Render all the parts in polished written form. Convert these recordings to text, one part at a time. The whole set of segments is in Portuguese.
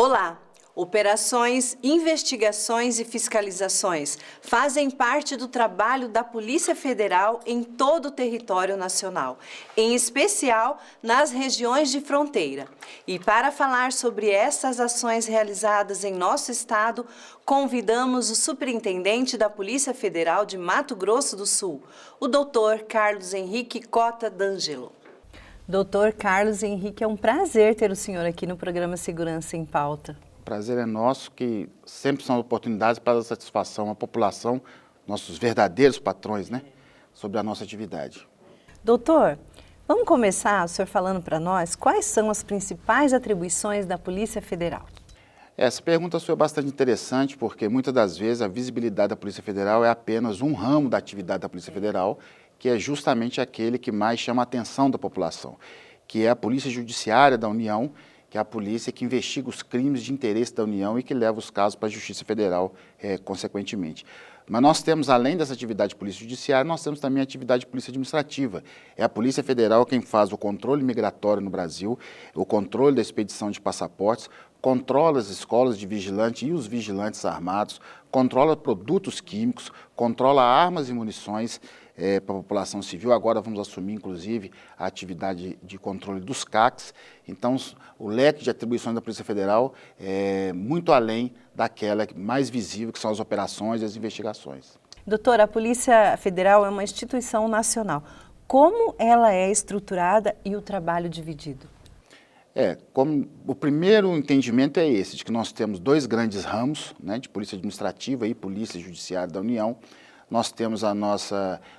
Olá! Operações, investigações e fiscalizações fazem parte do trabalho da Polícia Federal em todo o território nacional, em especial nas regiões de fronteira. E para falar sobre essas ações realizadas em nosso estado, convidamos o superintendente da Polícia Federal de Mato Grosso do Sul, o Dr. Carlos Henrique Cota D'Angelo. Doutor Carlos Henrique, é um prazer ter o senhor aqui no programa Segurança em Pauta. O prazer é nosso, que sempre são oportunidades para dar satisfação à população, nossos verdadeiros patrões, né, sobre a nossa atividade. Doutor, vamos começar, o senhor falando para nós, quais são as principais atribuições da Polícia Federal? Essa pergunta sua é bastante interessante, porque muitas das vezes a visibilidade da Polícia Federal é apenas um ramo da atividade da Polícia Federal, que é justamente aquele que mais chama a atenção da população, que é a Polícia Judiciária da União, que é a polícia que investiga os crimes de interesse da União e que leva os casos para a Justiça Federal, consequentemente. Mas nós temos, além dessa atividade de polícia judiciária, nós temos também a atividade de polícia administrativa. É a Polícia Federal quem faz o controle migratório no Brasil, o controle da expedição de passaportes, controla as escolas de vigilante e os vigilantes armados, controla produtos químicos, controla armas e munições para a população civil. Agora vamos assumir, inclusive, a atividade de controle dos CACs. Então, o leque de atribuições da Polícia Federal é muito além daquela mais visível, que são as operações e as investigações. Doutor, a Polícia Federal é uma instituição nacional. Como ela é estruturada e o trabalho dividido? Como o primeiro entendimento é esse, de que nós temos dois grandes ramos, né, de Polícia Administrativa e Polícia Judiciária da União. Nós temos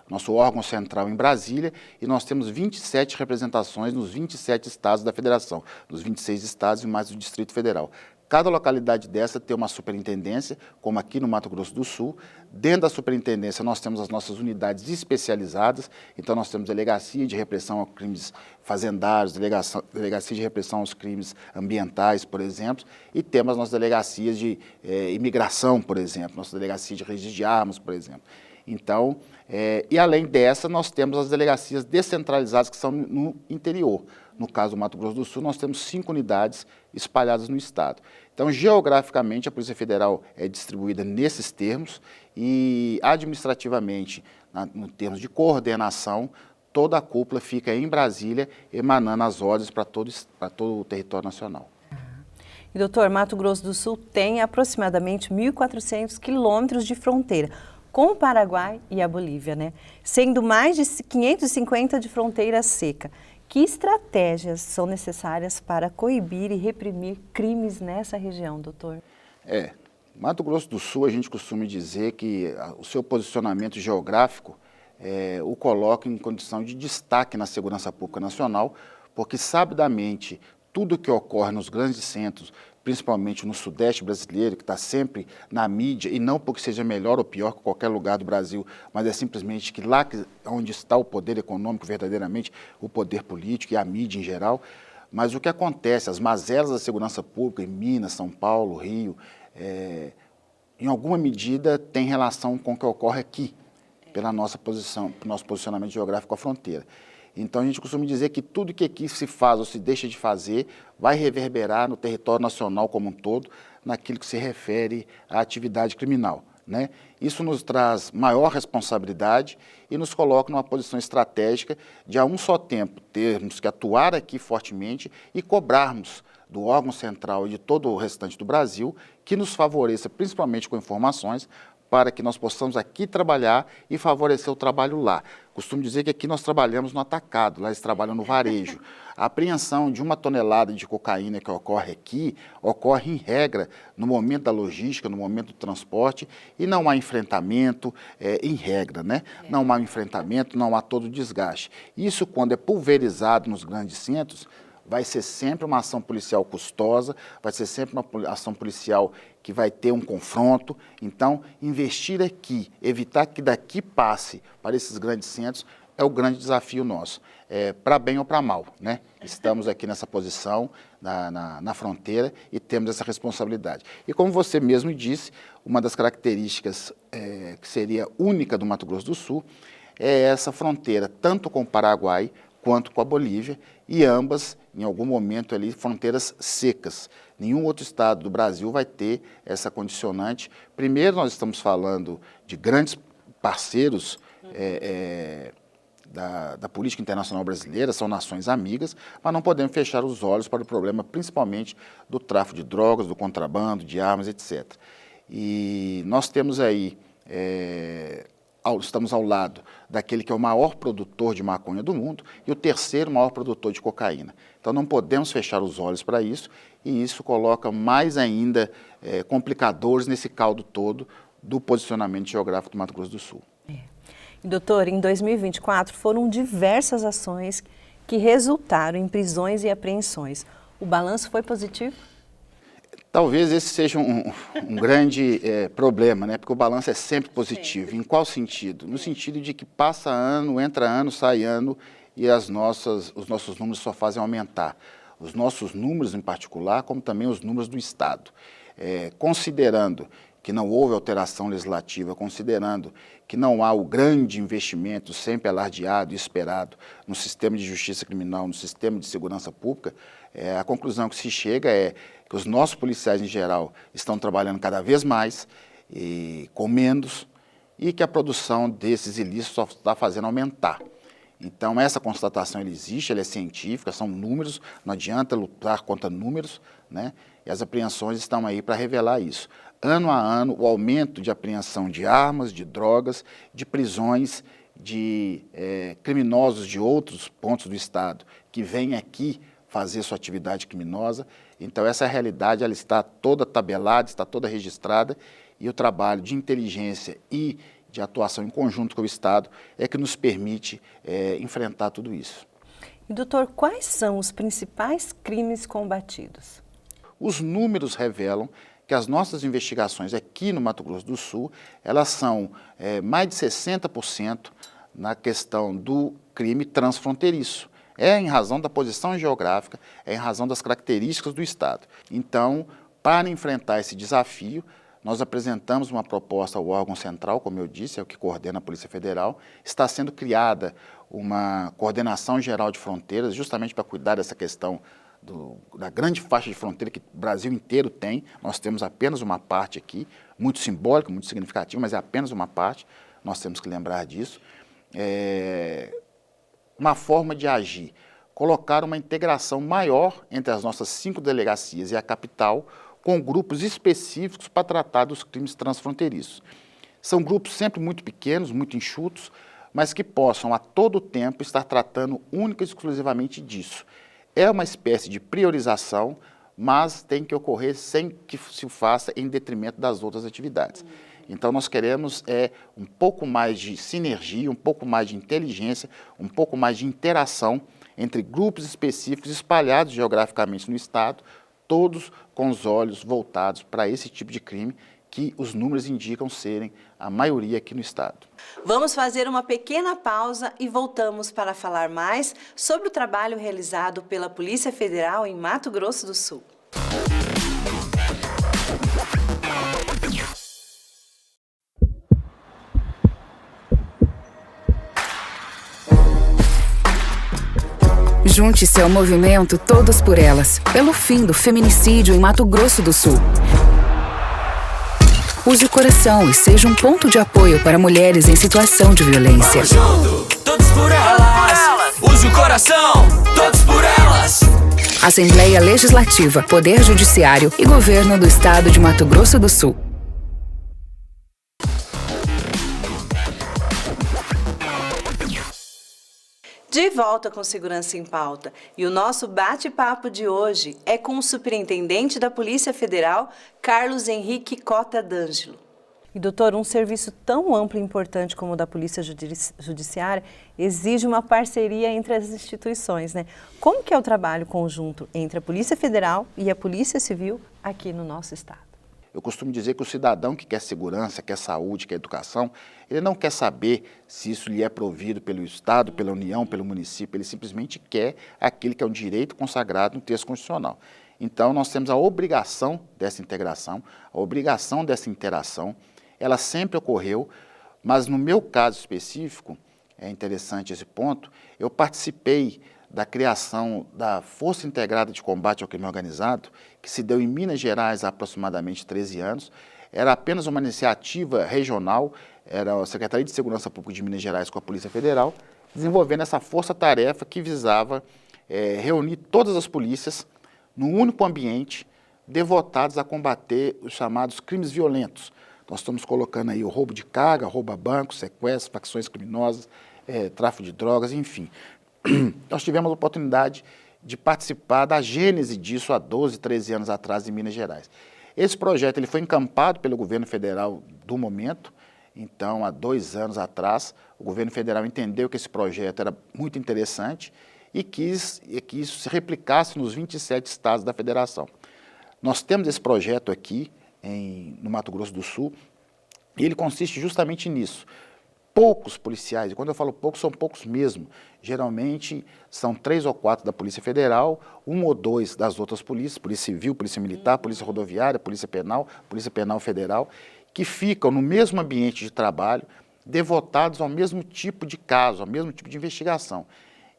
nosso órgão central em Brasília e nós temos 27 representações nos 27 estados da federação, nos 26 estados e mais o Distrito Federal. Cada localidade dessa tem uma superintendência, como aqui no Mato Grosso do Sul. Dentro da superintendência nós temos as nossas unidades especializadas, então nós temos delegacia de repressão aos crimes fazendários, delegacia de repressão aos crimes ambientais, por exemplo, e temos as nossas delegacias de imigração, por exemplo, nossa delegacia de registro de armas, por exemplo. Então, e além dessa, nós temos as delegacias descentralizadas que são no interior. No caso do Mato Grosso do Sul, nós temos 5 unidades espalhadas no estado. Então, geograficamente, a Polícia Federal é distribuída nesses termos e, administrativamente, no termos de coordenação, toda a cúpula fica em Brasília, emanando as ordens para todo o território nacional. E, doutor, Mato Grosso do Sul tem aproximadamente 1.400 quilômetros de fronteira com o Paraguai e a Bolívia, né? Sendo mais de 550 de fronteira seca. Que estratégias são necessárias para coibir e reprimir crimes nessa região, doutor? Mato Grosso do Sul, a gente costuma dizer que o seu posicionamento geográfico o coloca em condição de destaque na segurança pública nacional, porque sabidamente tudo que ocorre nos grandes centros, principalmente no Sudeste brasileiro, que está sempre na mídia, e não porque seja melhor ou pior que qualquer lugar do Brasil, mas é simplesmente que lá onde está o poder econômico verdadeiramente, o poder político e a mídia em geral. Mas o que acontece, as mazelas da segurança pública em Minas, São Paulo, Rio, em alguma medida tem relação com o que ocorre aqui, pela nossa posição, nosso posicionamento geográfico à fronteira. Então, a gente costuma dizer que tudo que aqui se faz ou se deixa de fazer vai reverberar no território nacional como um todo, naquilo que se refere à atividade criminal, né? Isso nos traz maior responsabilidade e nos coloca numa posição estratégica de, a um só tempo, termos que atuar aqui fortemente e cobrarmos do órgão central e de todo o restante do Brasil que nos favoreça, principalmente com informações, para que nós possamos aqui trabalhar e favorecer o trabalho lá. Costumo dizer que aqui nós trabalhamos no atacado, lá eles trabalham no varejo. A apreensão de 1 tonelada de cocaína que ocorre aqui, ocorre em regra no momento da logística, no momento do transporte, e não há enfrentamento, em regra, né? Não há enfrentamento, não há todo o desgaste. Isso, quando é pulverizado nos grandes centros, vai ser sempre uma ação policial custosa, vai ser sempre uma ação policial que vai ter um confronto. Então, investir aqui, evitar que daqui passe para esses grandes centros, é o grande desafio nosso, para bem ou para mal, né? Estamos aqui nessa posição, na fronteira, e temos essa responsabilidade. E como você mesmo disse, uma das características que seria única do Mato Grosso do Sul é essa fronteira, tanto com o Paraguai quanto com a Bolívia, e ambas, em algum momento ali, fronteiras secas. Nenhum outro estado do Brasil vai ter essa condicionante. Primeiro, nós estamos falando de grandes parceiros da política internacional brasileira, são nações amigas, mas não podemos fechar os olhos para o problema, principalmente do tráfico de drogas, do contrabando, de armas, etc. E nós temos aí, estamos ao lado daquele que é o maior produtor de maconha do mundo e o terceiro maior produtor de cocaína. Então não podemos fechar os olhos para isso, e isso coloca mais ainda complicadores nesse caldo todo do posicionamento geográfico do Mato Grosso do Sul. Doutor, em 2024 foram diversas ações que resultaram em prisões e apreensões. O balanço foi positivo? Talvez esse seja um grande problema, né? Porque o balanço é sempre positivo. Sim. Em qual sentido? No sentido de que passa ano, entra ano, sai ano e os nossos números só fazem aumentar. Os nossos números em particular, como também os números do Estado. Considerando que não houve alteração legislativa, considerando que não há o grande investimento sempre alardeado e esperado no sistema de justiça criminal, no sistema de segurança pública, a conclusão que se chega é que os nossos policiais, em geral, estão trabalhando cada vez mais e com menos, e que a produção desses ilícitos só está fazendo aumentar. Então, essa constatação ela existe, ela é científica, são números, não adianta lutar contra números, né? E as apreensões estão aí para revelar isso. Ano a ano, o aumento de apreensão de armas, de drogas, de prisões, de criminosos de outros pontos do Estado que vêm aqui fazer sua atividade criminosa. Então, essa realidade ela está toda tabelada, está toda registrada, e o trabalho de inteligência e de atuação em conjunto com o Estado é que nos permite enfrentar tudo isso. E, doutor, quais são os principais crimes combatidos? Os números revelam que as nossas investigações aqui no Mato Grosso do Sul, elas são mais de 60% na questão do crime transfronteiriço. É em razão da posição geográfica, é em razão das características do Estado. Então, para enfrentar esse desafio, nós apresentamos uma proposta ao órgão central, como eu disse, é o que coordena a Polícia Federal. Está sendo criada uma coordenação geral de fronteiras, justamente para cuidar dessa questão da grande faixa de fronteira que o Brasil inteiro tem. Nós temos apenas uma parte aqui, muito simbólica, muito significativa, mas é apenas uma parte, nós temos que lembrar disso. Uma forma de agir, colocar uma integração maior entre as nossas 5 delegacias e a capital, com grupos específicos para tratar dos crimes transfronteiriços. São grupos sempre muito pequenos, muito enxutos, mas que possam a todo tempo estar tratando única e exclusivamente disso. É uma espécie de priorização, mas tem que ocorrer sem que se faça em detrimento das outras atividades. Então, nós queremos um pouco mais de sinergia, um pouco mais de inteligência, um pouco mais de interação entre grupos específicos espalhados geograficamente no Estado, todos com os olhos voltados para esse tipo de crime que os números indicam serem a maioria aqui no Estado. Vamos fazer uma pequena pausa e voltamos para falar mais sobre o trabalho realizado pela Polícia Federal em Mato Grosso do Sul. Junte-se ao movimento Todos por Elas, pelo fim do feminicídio em Mato Grosso do Sul. Use o coração e seja um ponto de apoio para mulheres em situação de violência. Vamos junto, todos por elas. Use o coração, todos por elas. Assembleia Legislativa, Poder Judiciário e Governo do Estado de Mato Grosso do Sul. De volta com Segurança em Pauta. E o nosso bate-papo de hoje é com o Superintendente da Polícia Federal, Carlos Henrique Cota D'Angelo. E, doutor, um serviço tão amplo e importante como o da Polícia Judiciária exige uma parceria entre as instituições, né? Como que é o trabalho conjunto entre a Polícia Federal e a Polícia Civil aqui no nosso estado? Eu costumo dizer que o cidadão que quer segurança, quer saúde, quer educação, ele não quer saber se isso lhe é provido pelo Estado, pela União, pelo município, ele simplesmente quer aquilo que é um direito consagrado no texto constitucional. Então, nós temos a obrigação dessa integração, a obrigação dessa interação, ela sempre ocorreu, mas no meu caso específico, é interessante esse ponto, eu participei da criação da Força Integrada de Combate ao Crime Organizado, que se deu em Minas Gerais há aproximadamente 13 anos. Era apenas uma iniciativa regional, era a Secretaria de Segurança Pública de Minas Gerais com a Polícia Federal, desenvolvendo essa força-tarefa que visava reunir todas as polícias num único ambiente, devotados a combater os chamados crimes violentos. Nós estamos colocando aí o roubo de carga, roubo a bancos, sequestro, facções criminosas, tráfico de drogas, enfim. Nós tivemos a oportunidade de participar da gênese disso há 12, 13 anos atrás em Minas Gerais. Esse projeto ele foi encampado pelo governo federal do momento. Então, há 2 anos atrás, o governo federal entendeu que esse projeto era muito interessante e quis que isso se replicasse nos 27 estados da federação. Nós temos esse projeto aqui no Mato Grosso do Sul e ele consiste justamente nisso. Poucos policiais, e quando eu falo poucos, são poucos mesmo. Geralmente são 3 ou 4 da Polícia Federal, 1 ou 2 das outras polícias, Polícia Civil, Polícia Militar, Polícia Rodoviária, Polícia Penal Federal, que ficam no mesmo ambiente de trabalho, devotados ao mesmo tipo de caso, ao mesmo tipo de investigação.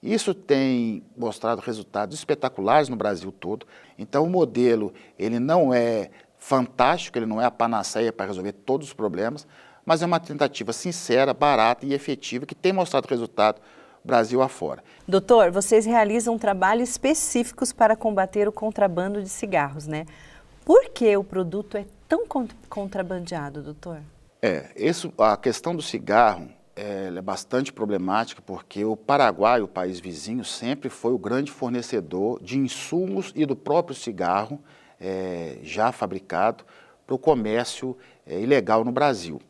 Isso tem mostrado resultados espetaculares no Brasil todo. Então o modelo ele não é fantástico, ele não é a panaceia para resolver todos os problemas, mas é uma tentativa sincera, barata e efetiva que tem mostrado resultado Brasil afora. Doutor, vocês realizam trabalhos específicos para combater o contrabando de cigarros, né? Por que o produto é tão contrabandeado, doutor? A questão do cigarro é bastante problemática porque o Paraguai, o país vizinho, sempre foi o grande fornecedor de insumos e do próprio cigarro já fabricado para o comércio ilegal no Brasil.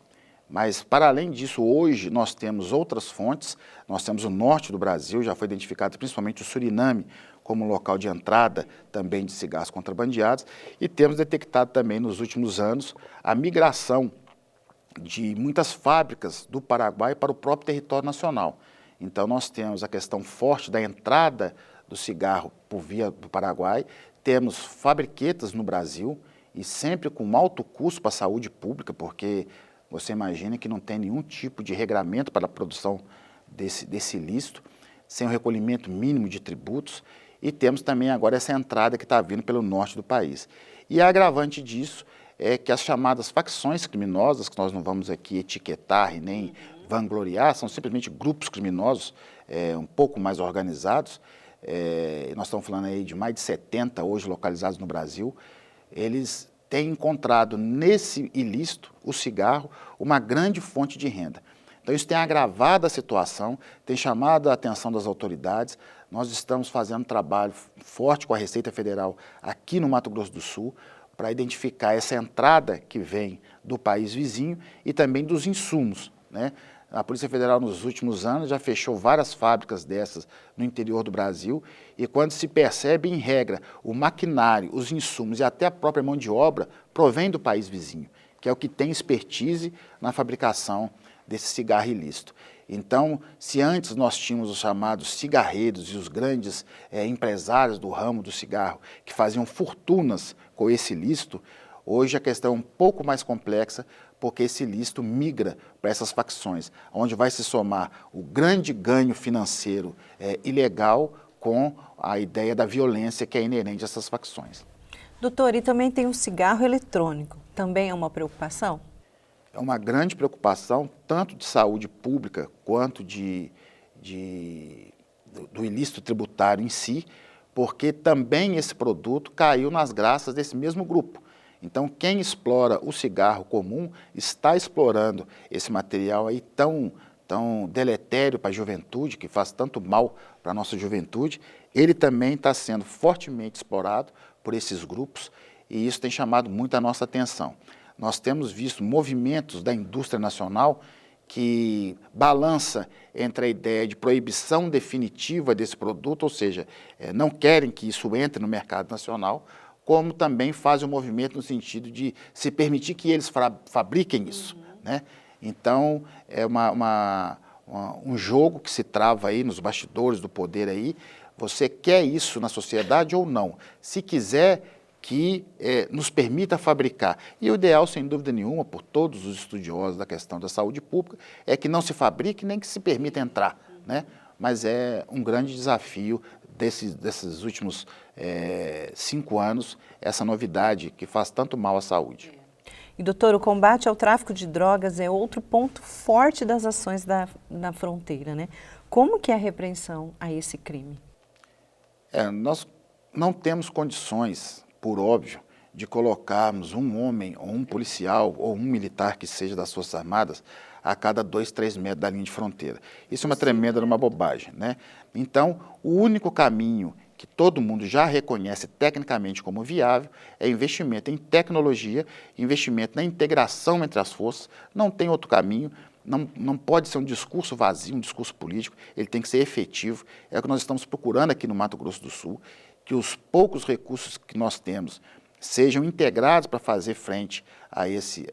Mas, para além disso, hoje nós temos outras fontes, nós temos o norte do Brasil, já foi identificado principalmente o Suriname como local de entrada também de cigarros contrabandeados, e temos detectado também nos últimos anos a migração de muitas fábricas do Paraguai para o próprio território nacional. Então nós temos a questão forte da entrada do cigarro por via do Paraguai, temos fabriquetas no Brasil, e sempre com alto custo para a saúde pública, porque você imagina que não tem nenhum tipo de regramento para a produção desse ilícito, sem o recolhimento mínimo de tributos, e temos também agora essa entrada que está vindo pelo norte do país. E a agravante disso é que as chamadas facções criminosas, que nós não vamos aqui etiquetar e nem vangloriar, são simplesmente grupos criminosos um pouco mais organizados, nós estamos falando aí de mais de 70 hoje localizados no Brasil, eles têm encontrado nesse ilícito, o cigarro, uma grande fonte de renda. Então isso tem agravado a situação, tem chamado a atenção das autoridades. Nós estamos fazendo um trabalho forte com a Receita Federal aqui no Mato Grosso do Sul para identificar essa entrada que vem do país vizinho e também dos insumos, né? A Polícia Federal nos últimos anos já fechou várias fábricas dessas no interior do Brasil e quando se percebe, em regra, o maquinário, os insumos e até a própria mão de obra provém do país vizinho, que é o que tem expertise na fabricação desse cigarro ilícito. Então, se antes nós tínhamos os chamados cigarreiros e os grandes empresários do ramo do cigarro que faziam fortunas com esse ilícito, hoje a questão é um pouco mais complexa, porque esse ilícito migra para essas facções, onde vai se somar o grande ganho financeiro ilegal com a ideia da violência que é inerente a essas facções. Doutor, e também tem o cigarro eletrônico, também é uma preocupação? É uma grande preocupação, tanto de saúde pública quanto do ilícito tributário em si, porque também esse produto caiu nas graças desse mesmo grupo. Então, quem explora o cigarro comum está explorando esse material aí tão deletério para a juventude, que faz tanto mal para a nossa juventude. Ele também está sendo fortemente explorado por esses grupos e isso tem chamado muito a nossa atenção. Nós temos visto movimentos da indústria nacional que balança entre a ideia de proibição definitiva desse produto, ou seja, não querem que isso entre no mercado nacional, como também fazem um movimento no sentido de se permitir que eles fabriquem isso, né? Então, é um jogo que se trava aí nos bastidores do poder aí. Você quer isso na sociedade ou não? Se quiser, que nos permita fabricar. E o ideal, sem dúvida nenhuma, por todos os estudiosos da questão da saúde pública, é que não se fabrique nem que se permita entrar, né? Mas é um grande desafio desses últimos 5 anos, essa novidade que faz tanto mal à saúde. E, doutor, o combate ao tráfico de drogas é outro ponto forte das ações na fronteira, né? Como que é a repreensão a esse crime? Nós não temos condições, por óbvio, de colocarmos um homem, ou um policial, ou um militar que seja das Forças Armadas a cada 2, 3 metros da linha de fronteira. Isso é uma tremenda bobagem, né? Então, o único caminho que todo mundo já reconhece tecnicamente como viável é investimento em tecnologia, investimento na integração entre as forças. Não tem outro caminho, não pode ser um discurso vazio, um discurso político, ele tem que ser efetivo. É o que nós estamos procurando aqui no Mato Grosso do Sul, que os poucos recursos que nós temos sejam integrados para fazer frente a esse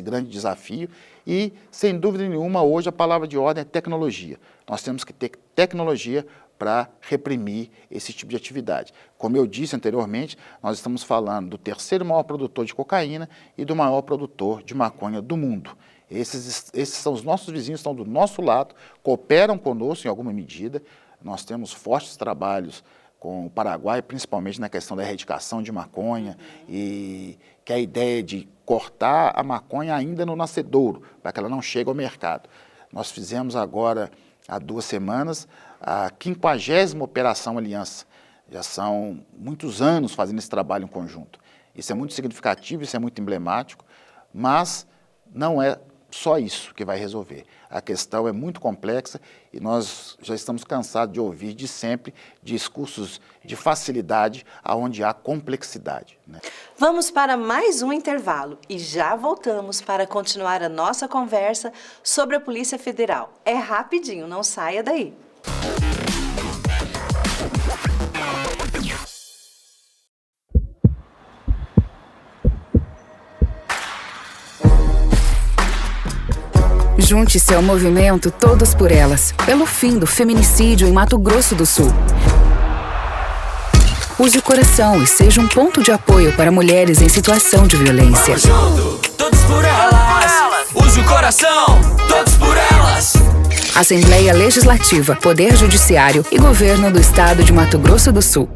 grande desafio e, sem dúvida nenhuma, hoje a palavra de ordem é tecnologia. Nós temos que ter tecnologia para reprimir esse tipo de atividade. Como eu disse anteriormente, nós estamos falando do terceiro maior produtor de cocaína e do maior produtor de maconha do mundo. Esses são os nossos vizinhos, estão do nosso lado, cooperam conosco em alguma medida. Nós temos fortes trabalhos com o Paraguai, principalmente na questão da erradicação de maconha, e que a ideia de cortar a maconha ainda no nascedouro, para que ela não chegue ao mercado. Nós fizemos agora, há 2 semanas, a 50ª Operação Aliança. Já são muitos anos fazendo esse trabalho em conjunto. Isso é muito significativo, isso é muito emblemático, mas não é só isso que vai resolver. A questão é muito complexa e nós já estamos cansados de ouvir de sempre discursos de facilidade aonde há complexidade, né? Vamos para mais um intervalo e já voltamos para continuar a nossa conversa sobre a Polícia Federal. É rapidinho, não saia daí. Junte-se ao movimento Todos por Elas, pelo fim do feminicídio em Mato Grosso do Sul. Use o coração e seja um ponto de apoio para mulheres em situação de violência. Junto, todos por elas. Use o coração, todos por elas. Assembleia Legislativa, Poder Judiciário e Governo do Estado de Mato Grosso do Sul.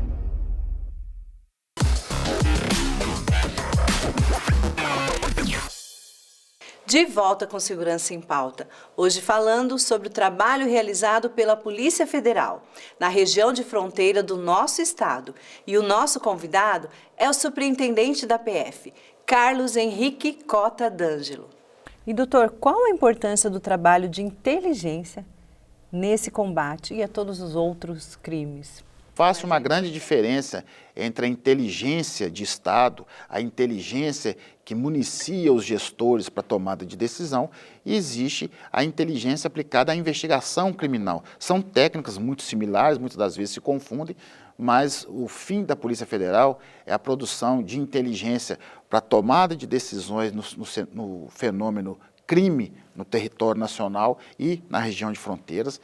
De volta com Segurança em Pauta, hoje falando sobre o trabalho realizado pela Polícia Federal na região de fronteira do nosso estado. E o nosso convidado é o superintendente da PF, Carlos Henrique Cota D'Angelo. E doutor, qual a importância do trabalho de inteligência nesse combate e a todos os outros crimes? Faz uma grande diferença entre a inteligência de Estado, a inteligência que municia os gestores para tomada de decisão, e existe a inteligência aplicada à investigação criminal. São técnicas muito similares, muitas das vezes se confundem, mas o fim da Polícia Federal é a produção de inteligência para tomada de decisões no fenômeno crime no território nacional e na região de fronteiras,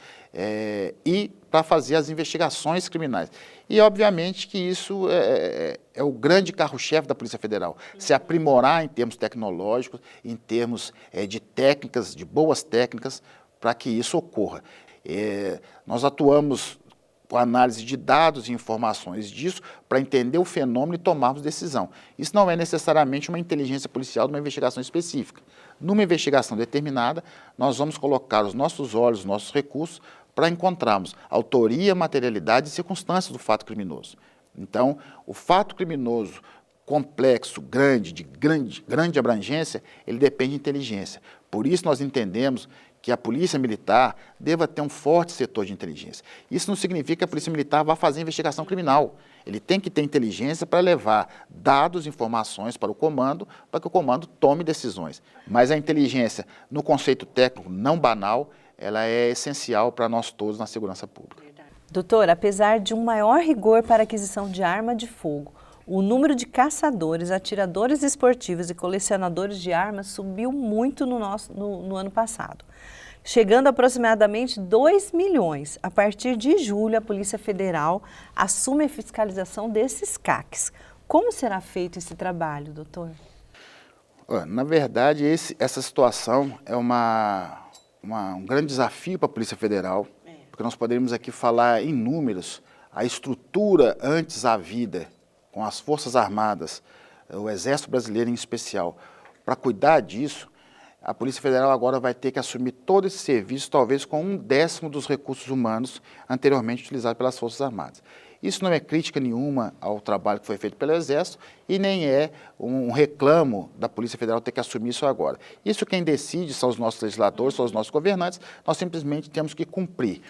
e para fazer as investigações criminais. E, obviamente, que isso é o grande carro-chefe da Polícia Federal, se aprimorar em termos tecnológicos, em termos de técnicas, de boas técnicas, para que isso ocorra. Nós atuamos com análise de dados e informações disso para entender o fenômeno e tomarmos decisão. Isso não é necessariamente uma inteligência policial de uma investigação específica. Numa investigação determinada, nós vamos colocar os nossos olhos, os nossos recursos para encontrarmos autoria, materialidade e circunstâncias do fato criminoso. Então, o fato criminoso complexo, de grande abrangência, ele depende de inteligência. Por isso nós entendemos que a Polícia Militar deva ter um forte setor de inteligência. Isso não significa que a Polícia Militar vá fazer investigação criminal. Ele tem que ter inteligência para levar dados, informações para o comando, para que o comando tome decisões. Mas a inteligência, no conceito técnico não banal, ela é essencial para nós todos na segurança pública. Doutor, apesar de um maior rigor para a aquisição de arma de fogo, o número de caçadores, atiradores esportivos e colecionadores de armas subiu muito no ano passado, chegando a aproximadamente 2 milhões. A partir de julho, a Polícia Federal assume a fiscalização desses CACs. Como será feito esse trabalho, doutor? Na verdade, essa situação é um grande desafio para a Polícia Federal, porque nós poderíamos aqui falar em números, a estrutura antes à vida, com as Forças Armadas, o Exército Brasileiro em especial, para cuidar disso, a Polícia Federal agora vai ter que assumir todo esse serviço, talvez com 1/10 dos recursos humanos anteriormente utilizados pelas Forças Armadas. Isso não é crítica nenhuma ao trabalho que foi feito pelo Exército e nem é um reclamo da Polícia Federal ter que assumir isso agora. Isso quem decide são os nossos legisladores, são os nossos governantes, nós simplesmente temos que cumprir.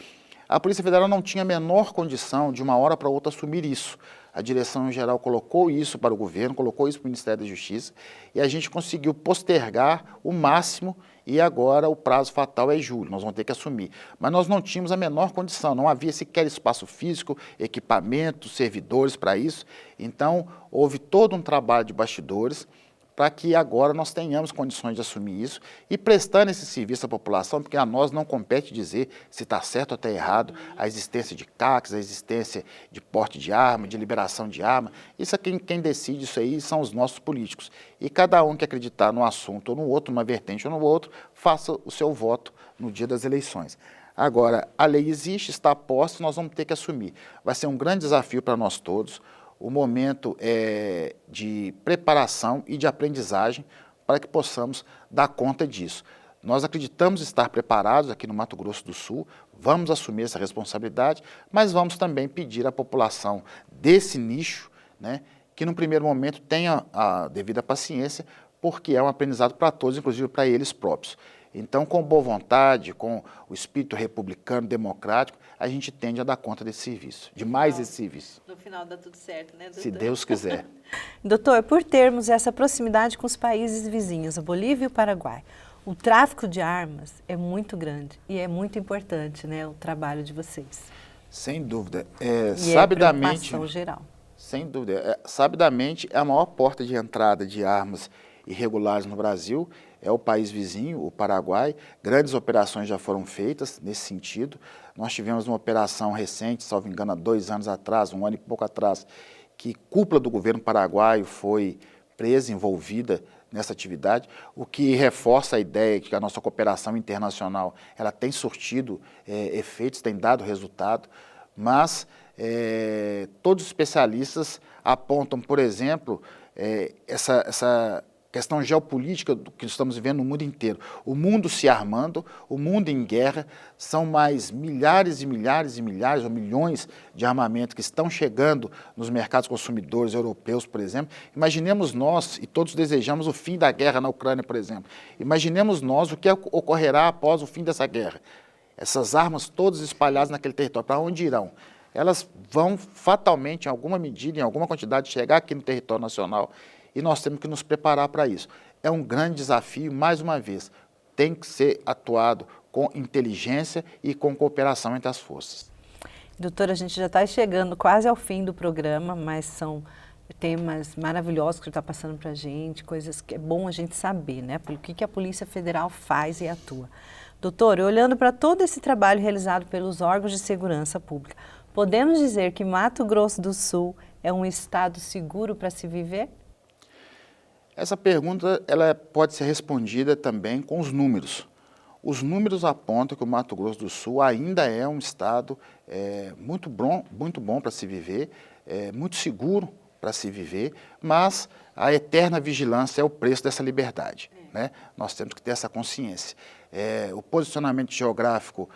A Polícia Federal não tinha a menor condição de uma hora para outra assumir isso. A direção-geral colocou isso para o governo, colocou isso para o Ministério da Justiça e a gente conseguiu postergar o máximo e agora o prazo fatal é julho, nós vamos ter que assumir. Mas nós não tínhamos a menor condição, não havia sequer espaço físico, equipamento, servidores para isso. Então, houve todo um trabalho de bastidores para que agora nós tenhamos condições de assumir isso e prestando esse serviço à população, porque a nós não compete dizer se está certo ou está errado, a existência de CACs, a existência de porte de arma, de liberação de arma, isso é quem decide isso aí são os nossos políticos. E cada um que acreditar num assunto ou no outro, numa vertente ou no outro, faça o seu voto no dia das eleições. Agora, a lei existe, está posta, nós vamos ter que assumir. Vai ser um grande desafio para nós todos. O momento é de preparação e de aprendizagem para que possamos dar conta disso. Nós acreditamos estar preparados aqui no Mato Grosso do Sul, vamos assumir essa responsabilidade, mas vamos também pedir à população desse nicho, né, que no primeiro momento tenha a devida paciência, porque é um aprendizado para todos, inclusive para eles próprios. Então, com boa vontade, com o espírito republicano, democrático, a gente tende a dar conta desse serviço, de mais esse serviço. No final dá tudo certo, né, doutor? Se Deus quiser. Doutor, por termos essa proximidade com os países vizinhos, a Bolívia e o Paraguai, o tráfico de armas é muito grande e é muito importante, né, o trabalho de vocês. Sem dúvida. Sabidamente, preocupação geral. Sem dúvida. Sabidamente, é a maior porta de entrada de armas irregulares no Brasil é o país vizinho, o Paraguai. Grandes operações já foram feitas nesse sentido. Nós tivemos uma operação recente, salvo engano, há 2 anos atrás, 1 ano e pouco atrás, que cúpula do governo paraguaio foi presa, envolvida nessa atividade, o que reforça a ideia de que a nossa cooperação internacional ela tem surtido efeitos, tem dado resultado, mas todos os especialistas apontam, por exemplo, essa questão geopolítica que estamos vivendo no mundo inteiro. O mundo se armando, o mundo em guerra, são mais milhares e milhares e milhares ou milhões de armamentos que estão chegando nos mercados consumidores europeus, por exemplo. Imaginemos nós, e todos desejamos o fim da guerra na Ucrânia, por exemplo, imaginemos nós o que ocorrerá após o fim dessa guerra. Essas armas todas espalhadas naquele território, para onde irão? Elas vão fatalmente, em alguma medida, em alguma quantidade, chegar aqui no território nacional e nós temos que nos preparar para isso. É um grande desafio, mais uma vez, tem que ser atuado com inteligência e com cooperação entre as forças. Doutora, a gente já está chegando quase ao fim do programa, mas são temas maravilhosos que você está passando para a gente, coisas que é bom a gente saber, né? Por que a Polícia Federal faz e atua. Doutor, olhando para todo esse trabalho realizado pelos órgãos de segurança pública, podemos dizer que Mato Grosso do Sul é um estado seguro para se viver? Essa pergunta ela pode ser respondida também com os números. Os números apontam que o Mato Grosso do Sul ainda é um estado muito bom para se viver, muito seguro para se viver, mas a eterna vigilância é o preço dessa liberdade, né? Nós temos que ter essa consciência. O posicionamento geográfico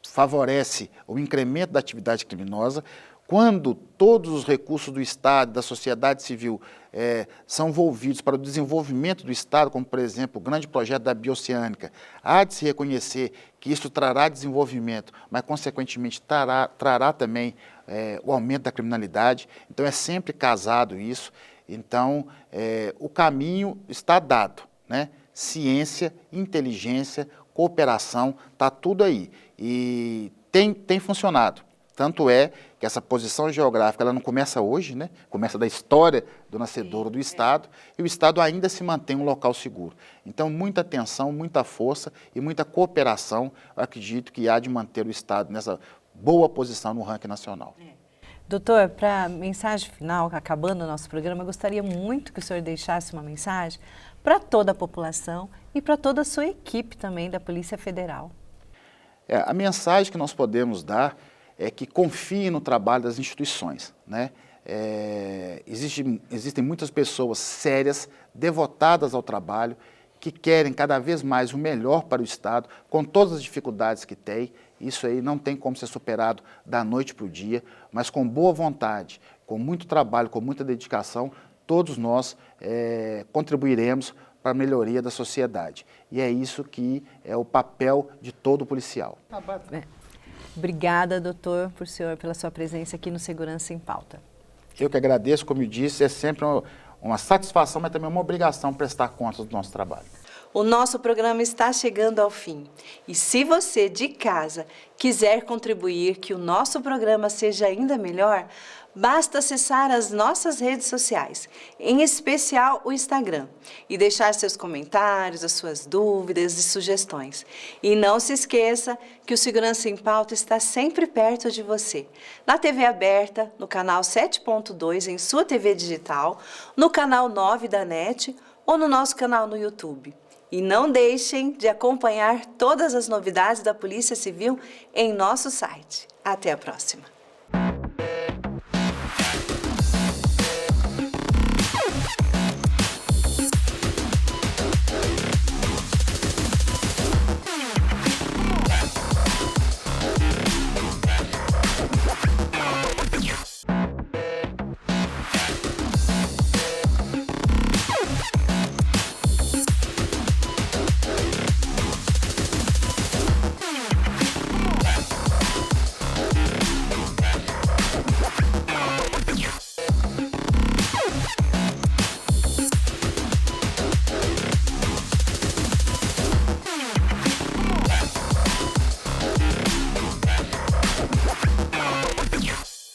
favorece o incremento da atividade criminosa. Quando todos os recursos do Estado, da sociedade civil, são envolvidos para o desenvolvimento do Estado, como, por exemplo, o grande projeto da Bioceânica, há de se reconhecer que isso trará desenvolvimento, mas, consequentemente, trará também o aumento da criminalidade. Então, é sempre casado isso. Então, o caminho está dado, né? Ciência, inteligência, cooperação, está tudo aí. E tem funcionado. Tanto é que essa posição geográfica ela não começa hoje, né? Começa da história do nascedouro do Estado, e o Estado ainda se mantém um local seguro. Então, muita atenção, muita força e muita cooperação, eu acredito que há de manter o Estado nessa boa posição no ranking nacional. Doutor, para a mensagem final, acabando o nosso programa, eu gostaria muito que o senhor deixasse uma mensagem para toda a população e para toda a sua equipe também da Polícia Federal. A mensagem que nós podemos dar é que confie no trabalho das instituições, né? Existem muitas pessoas sérias, devotadas ao trabalho, que querem cada vez mais o melhor para o Estado, com todas as dificuldades que tem. Isso aí não tem como ser superado da noite para o dia, mas com boa vontade, com muito trabalho, com muita dedicação, todos nós contribuiremos para a melhoria da sociedade. E é isso que é o papel de todo policial. Obrigada, doutor, pela sua presença aqui no Segurança em Pauta. Eu que agradeço, como eu disse, é sempre uma satisfação, mas também uma obrigação prestar contas do nosso trabalho. O nosso programa está chegando ao fim. E se você, de casa, quiser contribuir que o nosso programa seja ainda melhor, basta acessar as nossas redes sociais, em especial o Instagram, e deixar seus comentários, as suas dúvidas e sugestões. E não se esqueça que o Segurança em Pauta está sempre perto de você, na TV aberta, no canal 7.2 em sua TV digital, no canal 9 da NET ou no nosso canal no YouTube. E não deixem de acompanhar todas as novidades da Polícia Civil em nosso site. Até a próxima!